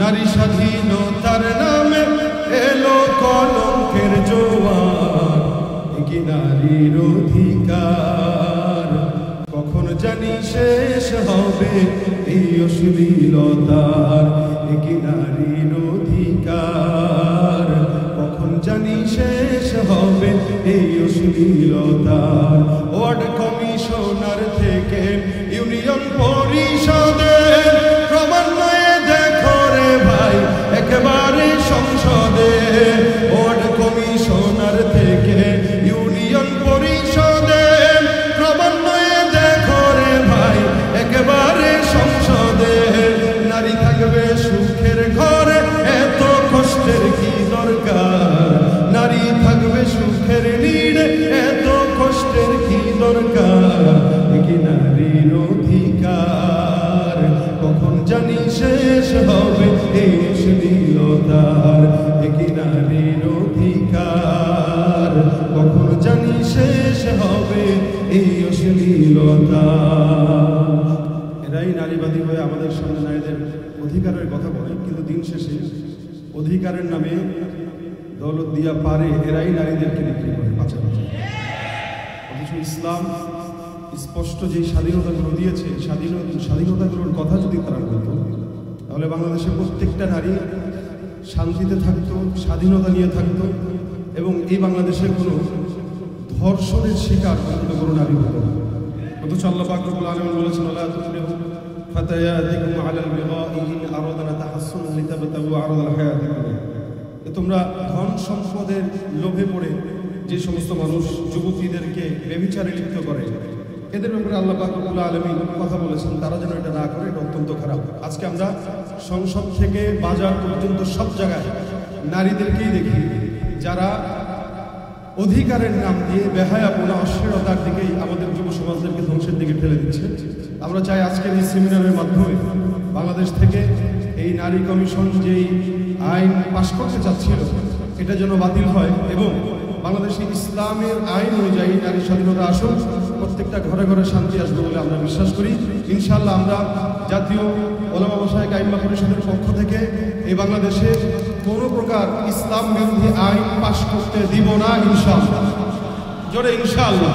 নারী স্বাধীনতার নামে এলো কলঙ্কের জোয়ার, কি নারীর অধিকার কখন জানি শেষ হবে এই অশ্লীলতার, কি নারীর অধিকার কখন জানি শেষ হবে এই অশ্লীলতার। ওয়ার্ড কমিশনার থেকে ইউনিয়ন পরিষদের ক্রমান্বয়ে দেখো রে ভাই একেবারে সংসদে, ওয়ার্ড কমিশনার থেকে ইউনিয়ন পরিষদে ক্রমান্বয়ে দেখো রে ভাই একেবারে সংসদে। নারী থাকবে সুখের ঘরে এত কষ্টের কি দরকার, নারী থাকবে সুখের নিড়ে এত কষ্টের কি দরকার, কি নারীর অধিকার কখন জানি শেষ হবে এই অশ্লীলতার, কি নারীর অধিকার কখন জানি শেষ হবে এই অশ্লীলতা। এরাই নারীবাদী হয়ে আমাদের সামনে নারীদের অধিকারের কথা বলে, কিন্তু দিন শেষে অধিকারের নামে দৌলত দিয়া পারে এরাই নারীদেরকে বিক্রি করে পাচাপাচি। অথচ ইসলাম স্পষ্ট যে স্বাধীনতাগুলো দিয়েছে স্বাধীনতাগুলোর কথা যদি তারা বলতো তাহলে বাংলাদেশের প্রত্যেকটা নারী শান্তিতে থাকতো, স্বাধীনতা নিয়ে থাকতো, এবং এই বাংলাদেশের কোনো ধর্ষণের শিকার কোনো নারী হতো না। অথচ আল্লাহ পাক রব্বুল আলামিন বলেছেন আলা তুকরিহু ফাতায়াতিকুম আলাল বিগাই ইন আরাদনা তাহাসসুনান লিতাবতাগু আরাদাল হায়াতিদ দুনিয়া। তোমরা ধন সম্পদের লোভে পড়ে যে সমস্ত মানুষ যুবতীদেরকে ব্যভিচারে লিপ্ত করে এদের ব্যাপারে আল্লাহ পাক রব্বুল আলামিন কথা বলেছেন তারা যেন এটা না করে, এটা অত্যন্ত খারাপ। আজকে আমরা সংসদ থেকে বাজার পর্যন্ত সব জায়গায় নারীদেরকেই দেখি যারা অধিকারের নাম দিয়ে বেহায়াপনা অশ্লীলতার দিকেই আমাদের যুব সমাজদেরকে ধ্বংসের দিকে ঠেলে দিচ্ছে। আমরা চাই আজকের এই সেমিনারের মাধ্যমে বাংলাদেশ থেকে এই নারী কমিশন যেই আইন পাশ করতে চাচ্ছিল এটা যেন বাতিল হয় এবং বাংলাদেশে ইসলামের আইন অনুযায়ী নারী স্বাধীনতা আসুক, প্রত্যেকটা ঘরে ঘরে শান্তি আসবে বলে আমরা বিশ্বাস করি। ইনশাআল্লাহ আমরা জাতীয় ওলামা মাশায়েখ আইম্মা পরিষদের পক্ষ থেকে এই বাংলাদেশে কোনো প্রকার ইসলাম বিরোধী আইন পাশ করতে দিব না ইনশাআল্লাহ। জোরে ইনশাআল্লাহ।